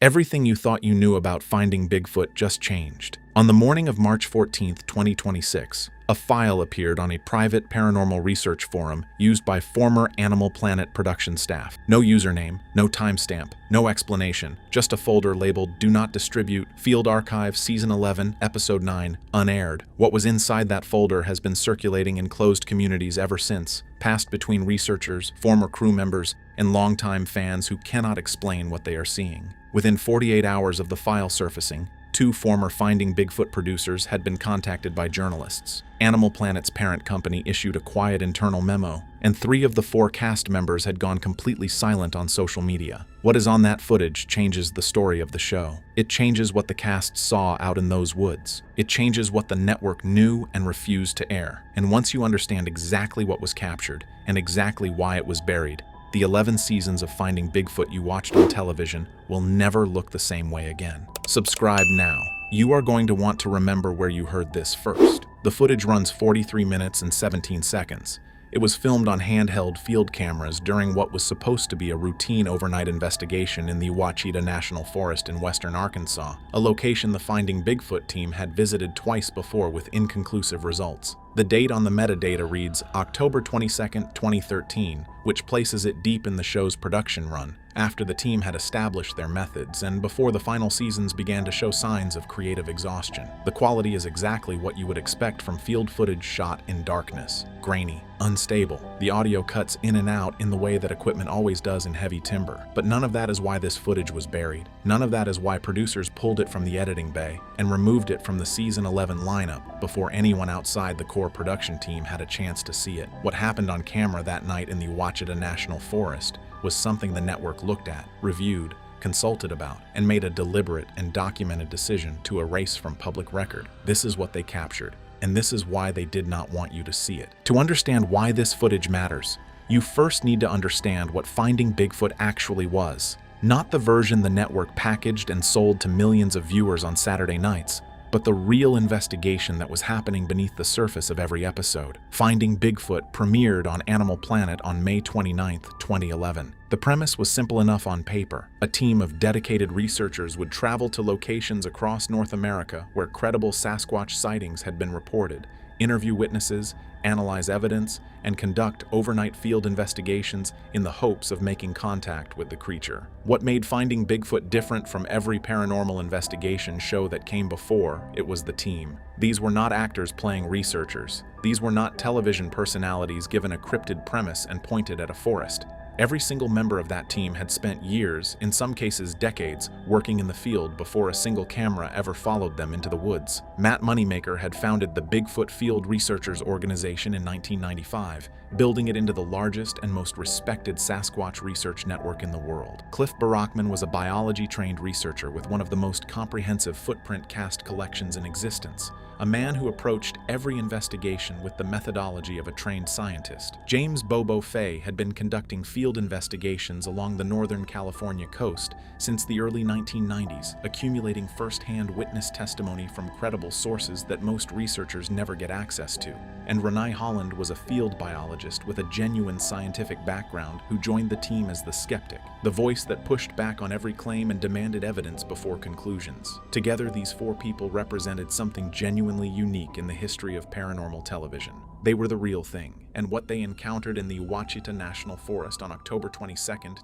Everything you thought you knew about Finding Bigfoot just changed. On the morning of March 14, 2026, a file appeared on a private paranormal research forum used by former Animal Planet production staff. No username, no timestamp, no explanation, just a folder labeled Do Not Distribute, Field Archive, Season 11, Episode 9, Unaired. What was inside that folder has been circulating in closed communities ever since, passed between researchers, former crew members, and longtime fans who cannot explain what they are seeing. Within 48 hours of the file surfacing, 2 former Finding Bigfoot producers had been contacted by journalists. Animal Planet's parent company issued a quiet internal memo, and 3 of the 4 cast members had gone completely silent on social media. What is on that footage changes the story of the show. It changes what the cast saw out in those woods. It changes what the network knew and refused to air. And once you understand exactly what was captured and exactly why it was buried, the 11 seasons of Finding Bigfoot you watched on television will never look the same way again. Subscribe now. You are going to want to remember where you heard this first. The footage runs 43 minutes and 17 seconds. It was filmed on handheld field cameras during what was supposed to be a routine overnight investigation in the Wacita National Forest in western Arkansas, a location the Finding Bigfoot team had visited twice before with inconclusive results. The date on the metadata reads October 22, 2013, which places it deep in the show's production run, after the team had established their methods and before the final seasons began to show signs of creative exhaustion. The quality is exactly what you would expect from field footage shot in darkness. Grainy, unstable. The audio cuts in and out in the way that equipment always does in heavy timber. But none of that is why this footage was buried. None of that is why producers pulled it from the editing bay and removed it from the Season 11 lineup before anyone outside the core production team had a chance to see it. What happened on camera that night in the Wacita National Forest was something the network looked at, reviewed, consulted about, and made a deliberate and documented decision to erase from public record. This is what they captured, and this is why they did not want you to see it. To understand why this footage matters, you first need to understand what Finding Bigfoot actually was. Not the version the network packaged and sold to millions of viewers on Saturday nights, but the real investigation that was happening beneath the surface of every episode. Finding Bigfoot premiered on Animal Planet on May 29, 2011. The premise was simple enough on paper. A team of dedicated researchers would travel to locations across North America where credible Sasquatch sightings had been reported, interview witnesses, analyze evidence, and conduct overnight field investigations in the hopes of making contact with the creature. What made Finding Bigfoot different from every paranormal investigation show that came before it was the team. These were not actors playing researchers. These were not television personalities given a cryptid premise and pointed at a forest. Every single member of that team had spent years, in some cases decades, working in the field before a single camera ever followed them into the woods. Matt Moneymaker had founded the Bigfoot Field Researchers Organization in 1995, building it into the largest and most respected Sasquatch research network in the world. Cliff Barackman was a biology-trained researcher with one of the most comprehensive footprint cast collections in existence, a man who approached every investigation with the methodology of a trained scientist. James Bobo Fay had been conducting field investigations along the Northern California coast since the early 1990s, accumulating first-hand witness testimony from credible sources that most researchers never get access to. And Ranae Holland was a field biologist with a genuine scientific background who joined the team as the skeptic, the voice that pushed back on every claim and demanded evidence before conclusions. Together, these 4 people represented something genuinely unique in the history of paranormal television. They were the real thing, and what they encountered in the Wacita National Forest on October 22,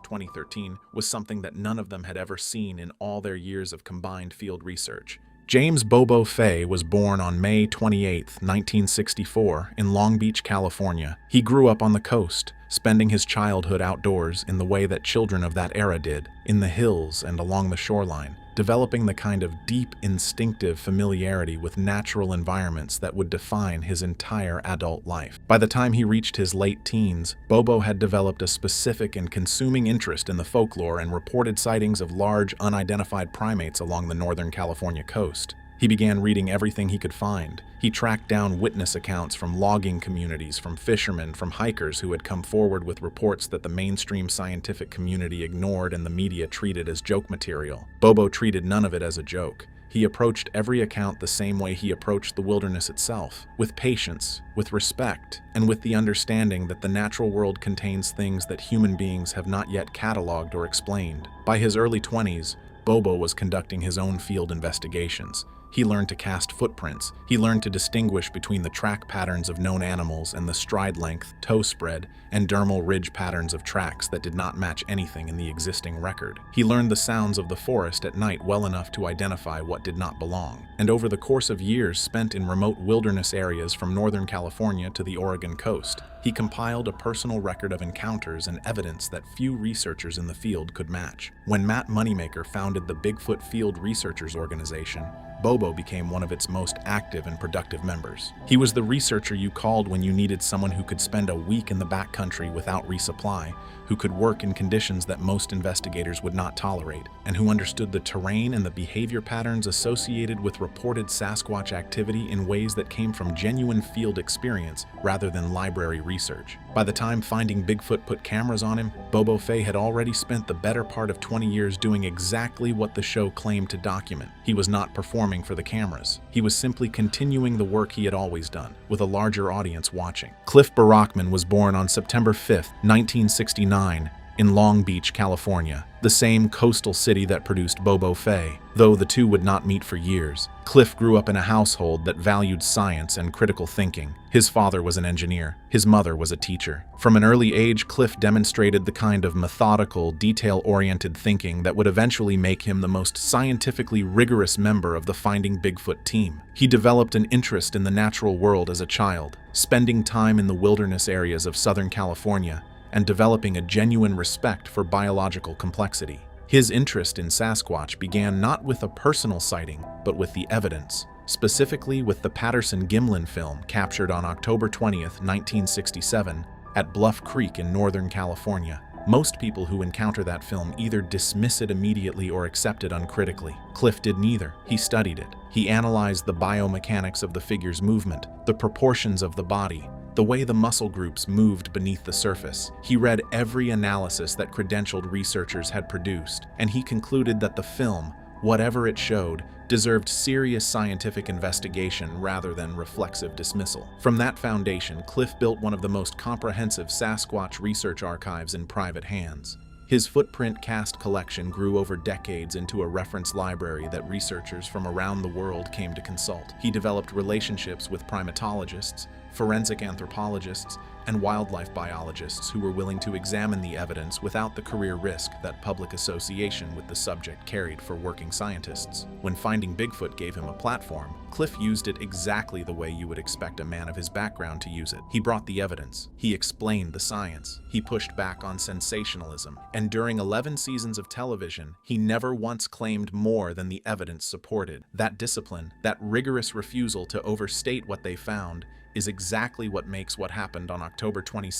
2013 was something that none of them had ever seen in all their years of combined field research. James Bobo Fay was born on May 28, 1964, in Long Beach, California. He grew up on the coast, spending his childhood outdoors in the way that children of that era did, in the hills and along the shoreline, developing the kind of deep, instinctive familiarity with natural environments that would define his entire adult life. By the time he reached his late teens, Bobo had developed a specific and consuming interest in the folklore and reported sightings of large, unidentified primates along the Northern California coast. He began reading everything he could find. He tracked down witness accounts from logging communities, from fishermen, from hikers who had come forward with reports that the mainstream scientific community ignored and the media treated as joke material. Bobo treated none of it as a joke. He approached every account the same way he approached the wilderness itself, with patience, with respect, and with the understanding that the natural world contains things that human beings have not yet cataloged or explained. By his early 20s, Bobo was conducting his own field investigations. He learned to cast footprints. He learned to distinguish between the track patterns of known animals and the stride length, toe spread, and dermal ridge patterns of tracks that did not match anything in the existing record. He learned the sounds of the forest at night well enough to identify what did not belong. And over the course of years spent in remote wilderness areas from Northern California to the Oregon coast, he compiled a personal record of encounters and evidence that few researchers in the field could match. When Matt Moneymaker founded the Bigfoot Field Researchers Organization, Bobo became one of its most active and productive members. He was the researcher you called when you needed someone who could spend a week in the backcountry without resupply, who could work in conditions that most investigators would not tolerate, and who understood the terrain and the behavior patterns associated with reported Sasquatch activity in ways that came from genuine field experience rather than library research. By the time Finding Bigfoot put cameras on him, Bobo Fay had already spent the better part of 20 years doing exactly what the show claimed to document. He was not performing for the cameras. He was simply continuing the work he had always done, with a larger audience watching. Cliff Barackman was born on September 5, 1969, in Long Beach, California, the same coastal city that produced Bobo Fay. Though the two would not meet for years, Cliff grew up in a household that valued science and critical thinking. His father was an engineer. His mother was a teacher. From an early age, Cliff demonstrated the kind of methodical, detail-oriented thinking that would eventually make him the most scientifically rigorous member of the Finding Bigfoot team. He developed an interest in the natural world as a child, spending time in the wilderness areas of Southern California and developing a genuine respect for biological complexity. His interest in Sasquatch began not with a personal sighting, but with the evidence, specifically with the Patterson-Gimlin film captured on October 20th, 1967, at Bluff Creek in Northern California. Most people who encounter that film either dismiss it immediately or accept it uncritically. Cliff did neither. He studied it. He analyzed the biomechanics of the figure's movement, the proportions of the body, the way the muscle groups moved beneath the surface. He read every analysis that credentialed researchers had produced, and he concluded that the film, whatever it showed, deserved serious scientific investigation rather than reflexive dismissal. From that foundation, Cliff built one of the most comprehensive Sasquatch research archives in private hands. His footprint cast collection grew over decades into a reference library that researchers from around the world came to consult. He developed relationships with primatologists, forensic anthropologists, and wildlife biologists who were willing to examine the evidence without the career risk that public association with the subject carried for working scientists. When Finding Bigfoot gave him a platform, Cliff used it exactly the way you would expect a man of his background to use it. He brought the evidence. He explained the science. He pushed back on sensationalism. And during 11 seasons of television, he never once claimed more than the evidence supported. That discipline, that rigorous refusal to overstate what they found, is exactly what makes what happened on October 22,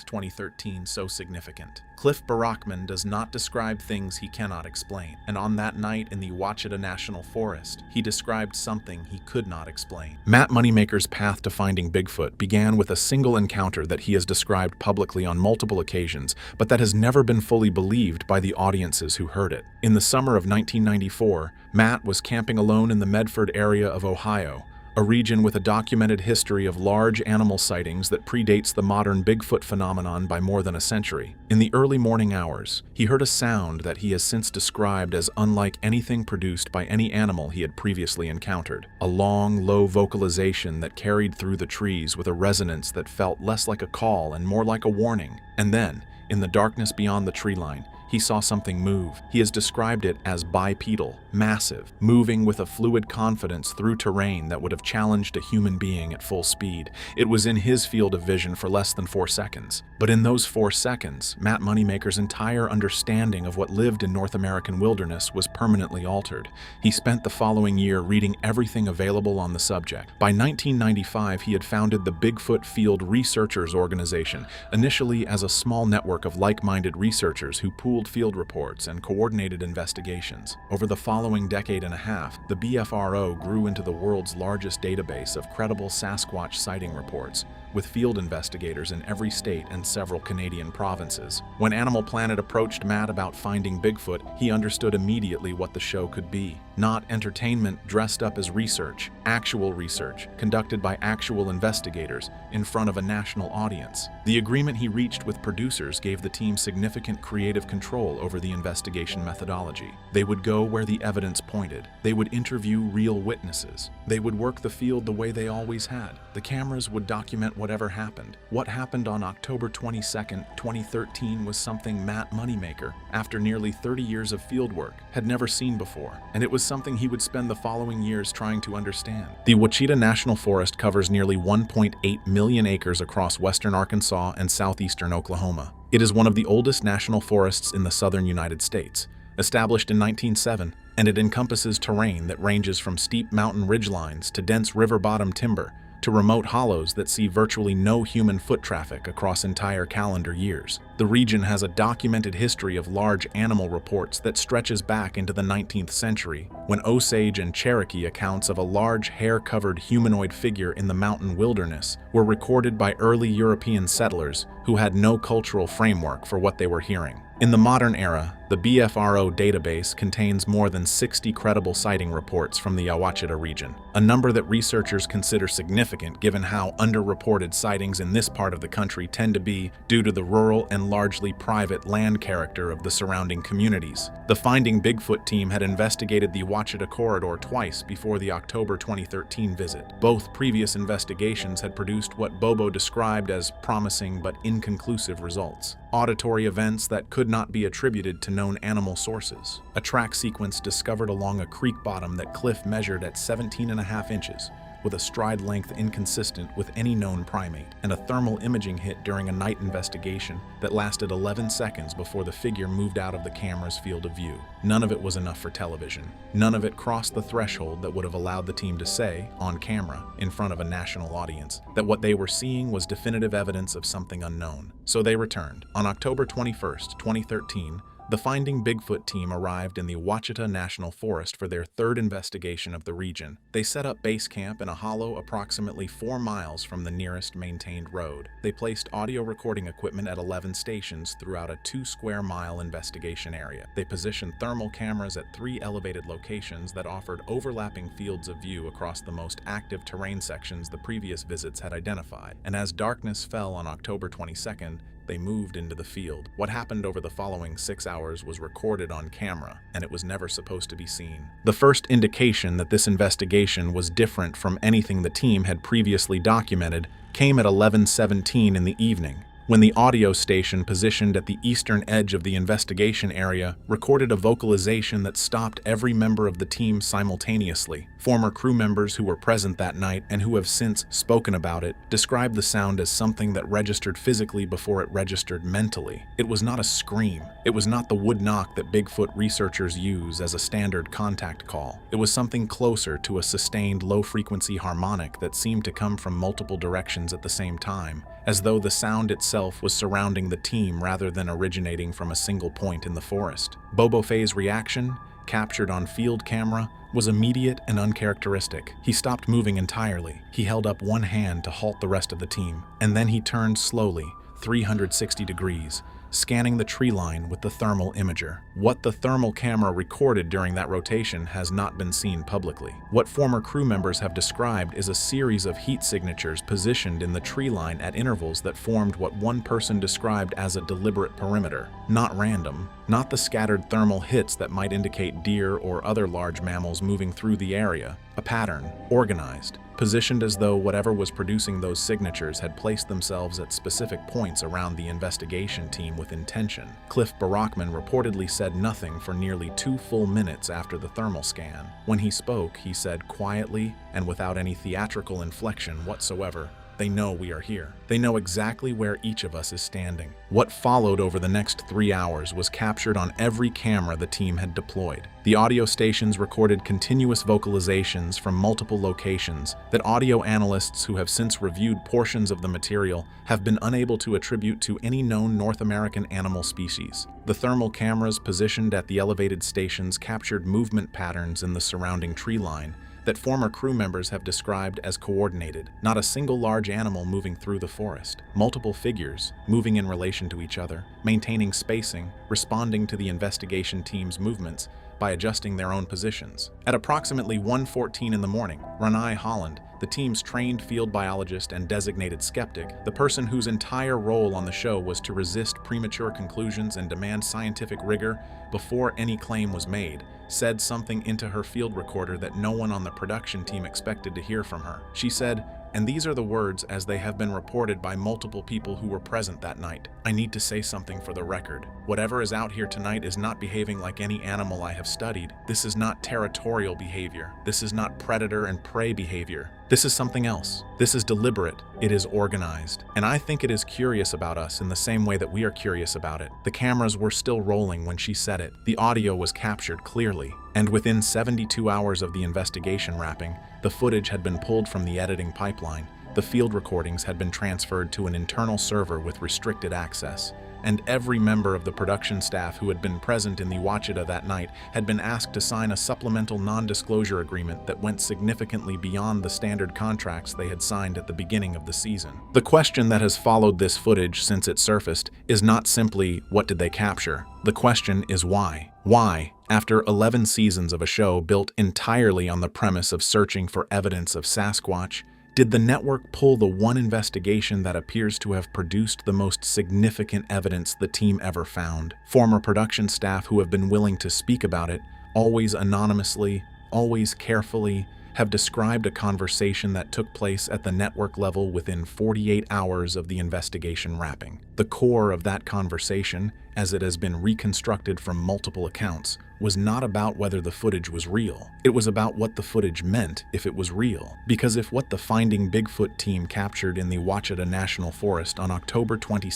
2013 so significant. Cliff Barackman does not describe things he cannot explain, and on that night in the Wacita National Forest, he described something he could not explain. Matt Moneymaker's path to Finding Bigfoot began with a single encounter that he has described publicly on multiple occasions, but that has never been fully believed by the audiences who heard it. In the summer of 1994, Matt was camping alone in the Medford area of Ohio, a region with a documented history of large animal sightings that predates the modern Bigfoot phenomenon by more than a century. In the early morning hours, he heard a sound that he has since described as unlike anything produced by any animal he had previously encountered. A long, low vocalization that carried through the trees with a resonance that felt less like a call and more like a warning. And then, in the darkness beyond the tree line, he saw something move. He has described it as bipedal, massive, moving with a fluid confidence through terrain that would have challenged a human being at full speed. It was in his field of vision for less than 4 seconds. But in those 4 seconds, Matt Moneymaker's entire understanding of what lived in North American wilderness was permanently altered. He spent the following year reading everything available on the subject. By 1995, he had founded the Bigfoot Field Researchers Organization, initially as a small network of like-minded researchers who pooled field reports and coordinated investigations. Over the following decade and a half, the BFRO grew into the world's largest database of credible Sasquatch sighting reports, with field investigators in every state and several Canadian provinces. When Animal Planet approached Matt about Finding Bigfoot, he understood immediately what the show could be. Not entertainment dressed up as research, actual research, conducted by actual investigators in front of a national audience. The agreement he reached with producers gave the team significant creative control over the investigation methodology. They would go where the evidence pointed. They would interview real witnesses. They would work the field the way they always had. The cameras would document whatever happened. What happened on October 22nd, 2013 was something Matt Moneymaker, after nearly 30 years of fieldwork, had never seen before, and it was something he would spend the following years trying to understand. The Wacita National Forest covers nearly 1.8 million acres across western Arkansas and southeastern Oklahoma. It is one of the oldest national forests in the southern United States, established in 1907, and it encompasses terrain that ranges from steep mountain ridgelines to dense river bottom timber to remote hollows that see virtually no human foot traffic across entire calendar years. The region has a documented history of large animal reports that stretches back into the 19th century, when Osage and Cherokee accounts of a large hair-covered humanoid figure in the mountain wilderness were recorded by early European settlers who had no cultural framework for what they were hearing. In the modern era, the BFRO database contains more than 60 credible sighting reports from the Wacita region, a number that researchers consider significant given how underreported sightings in this part of the country tend to be due to the rural and largely private land character of the surrounding communities. The Finding Bigfoot team had investigated the Wacita corridor twice before the October 2013 visit. Both previous investigations had produced what Bobo described as promising but inconclusive results. Auditory events that could not be attributed to known animal sources. A track sequence discovered along a creek bottom that Cliff measured at 17.5 inches, with a stride length inconsistent with any known primate, and a thermal imaging hit during a night investigation that lasted 11 seconds before the figure moved out of the camera's field of view. None of it was enough for television. None of it crossed the threshold that would have allowed the team to say, on camera, in front of a national audience, that what they were seeing was definitive evidence of something unknown. So they returned. On October 21st, 2013, the Finding Bigfoot team arrived in the Wacita National Forest for their third investigation of the region. They set up base camp in a hollow approximately 4 miles from the nearest maintained road. They placed audio recording equipment at 11 stations throughout a 2-square-mile investigation area. They positioned thermal cameras at 3 elevated locations that offered overlapping fields of view across the most active terrain sections the previous visits had identified. And as darkness fell on October 22nd, they moved into the field. What happened over the following 6 hours was recorded on camera, and it was never supposed to be seen. The first indication that this investigation was different from anything the team had previously documented came at 11:17 in the evening, when the audio station positioned at the eastern edge of the investigation area recorded a vocalization that stopped every member of the team simultaneously. Former crew members who were present that night and who have since spoken about it described the sound as something that registered physically before it registered mentally. It was not a scream. It was not the wood knock that Bigfoot researchers use as a standard contact call. It was something closer to a sustained low-frequency harmonic that seemed to come from multiple directions at the same time, as though the sound itself was surrounding the team rather than originating from a single point in the forest. Bobo Fay's reaction, captured on field camera, was immediate and uncharacteristic. He stopped moving entirely. He held up one hand to halt the rest of the team, and then he turned slowly, 360 degrees, scanning the tree line with the thermal imager. What the thermal camera recorded during that rotation has not been seen publicly. What former crew members have described is a series of heat signatures positioned in the tree line at intervals that formed what one person described as a deliberate perimeter. Not random, not the scattered thermal hits that might indicate deer or other large mammals moving through the area. A pattern, organized, positioned as though whatever was producing those signatures had placed themselves at specific points around the investigation team with intention. Cliff Barackman reportedly said nothing for nearly 2 full minutes after the thermal scan. When he spoke, he said quietly and without any theatrical inflection whatsoever, "They know we are here. They know exactly where each of us is standing." What followed over the next 3 hours was captured on every camera the team had deployed. The audio stations recorded continuous vocalizations from multiple locations that audio analysts who have since reviewed portions of the material have been unable to attribute to any known North American animal species. The thermal cameras positioned at the elevated stations captured movement patterns in the surrounding tree line that former crew members have described as coordinated. Not a single large animal moving through the forest. Multiple figures, moving in relation to each other, maintaining spacing, responding to the investigation team's movements by adjusting their own positions. At approximately 1:14 in the morning, Ranae Holland, the team's trained field biologist and designated skeptic, the person whose entire role on the show was to resist premature conclusions and demand scientific rigor before any claim was made, said something into her field recorder that no one on the production team expected to hear from her. She said, and these are the words as they have been reported by multiple people who were present that night. "I need to say something for the record. Whatever is out here tonight is not behaving like any animal I have studied. This is not territorial behavior. This is not predator and prey behavior. This is something else. This is deliberate. It is organized. And I think it is curious about us in the same way that we are curious about it." The cameras were still rolling when she said it. The audio was captured clearly. And within 72 hours of the investigation wrapping, the footage had been pulled from the editing pipeline. The field recordings had been transferred to an internal server with restricted access. And every member of the production staff who had been present in the Wacita that night had been asked to sign a supplemental non-disclosure agreement that went significantly beyond the standard contracts they had signed at the beginning of the season. The question that has followed this footage since it surfaced is not simply, what did they capture? The question is why? Why, after 11 seasons of a show built entirely on the premise of searching for evidence of Sasquatch, did the network pull the one investigation that appears to have produced the most significant evidence the team ever found? Former production staff who have been willing to speak about it, always anonymously, always carefully, have described a conversation that took place at the network level within 48 hours of the investigation wrapping. The core of that conversation, as it has been reconstructed from multiple accounts, was not about whether the footage was real. It was about what the footage meant if it was real. Because if what the Finding Bigfoot team captured in the Wacita National Forest on October 22,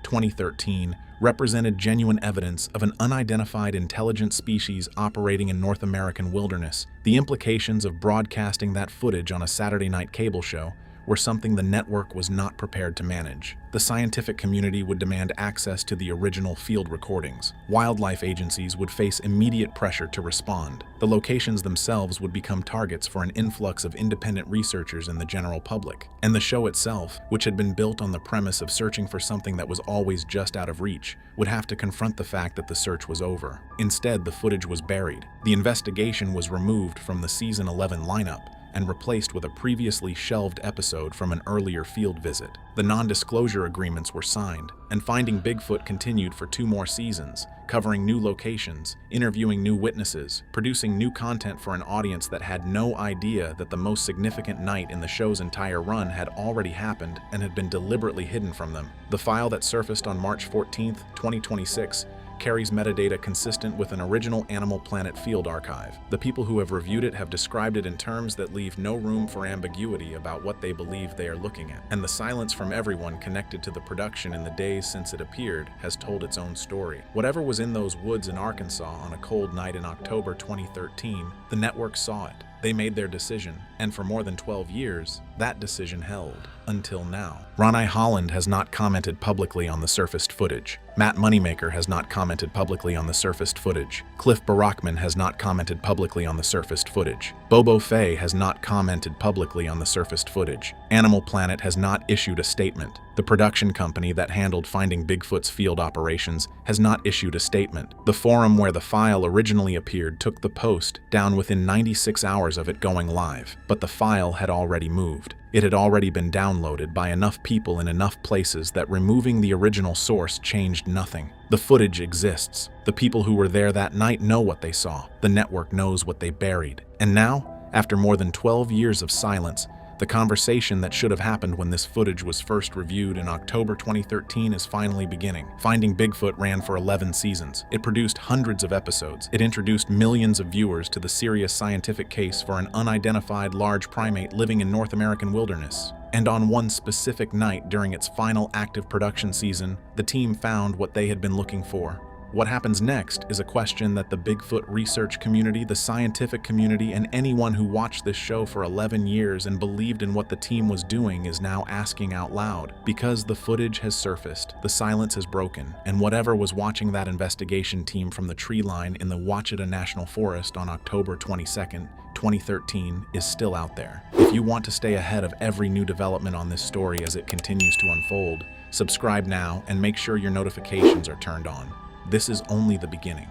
2013, represented genuine evidence of an unidentified intelligent species operating in North American wilderness, the implications of broadcasting that footage on a Saturday night cable show were something the network was not prepared to manage. The scientific community would demand access to the original field recordings. Wildlife agencies would face immediate pressure to respond. The locations themselves would become targets for an influx of independent researchers and the general public. And the show itself, which had been built on the premise of searching for something that was always just out of reach, would have to confront the fact that the search was over. Instead, the footage was buried. The investigation was removed from the season 11 lineup and replaced with a previously shelved episode from an earlier field visit. The non-disclosure agreements were signed, and Finding Bigfoot continued for 2 more seasons, covering new locations, interviewing new witnesses, producing new content for an audience that had no idea that the most significant night in the show's entire run had already happened and had been deliberately hidden from them. The file that surfaced on March 14, 2026, carries metadata consistent with an original Animal Planet field archive. The people who have reviewed it have described it in terms that leave no room for ambiguity about what they believe they are looking at. And the silence from everyone connected to the production in the days since it appeared has told its own story. Whatever was in those woods in Arkansas on a cold night in October 2013, the network saw it. They made their decision, and for more than 12 years, that decision held, until now. Ranae Holland has not commented publicly on the surfaced footage. Matt Moneymaker has not commented publicly on the surfaced footage. Barackman has not commented publicly on the surfaced footage. Bobo Fay has not commented publicly on the surfaced footage. Animal Planet has not issued a statement. The production company that handled Finding Bigfoot's field operations has not issued a statement. The forum where the file originally appeared took the post down within 96 hours of it going live, but the file had already moved. It had already been downloaded by enough people in enough places that removing the original source changed nothing. The footage exists. The people who were there that night know what they saw. The network knows what they buried. And now, after more than 12 years of silence, the conversation that should have happened when this footage was first reviewed in October 2013 is finally beginning. Finding Bigfoot ran for 11 seasons. It produced hundreds of episodes. It introduced millions of viewers to the serious scientific case for an unidentified large primate living in North American wilderness. And on one specific night during its final active production season, the team found what they had been looking for. What happens next is a question that the Bigfoot research community, the scientific community, and anyone who watched this show for 11 years and believed in what the team was doing is now asking out loud. Because the footage has surfaced, the silence has broken, and whatever was watching that investigation team from the tree line in the Wacita National Forest on October 22nd, 2013 is still out there. If you want to stay ahead of every new development on this story as it continues to unfold, subscribe now and make sure your notifications are turned on. This is only the beginning.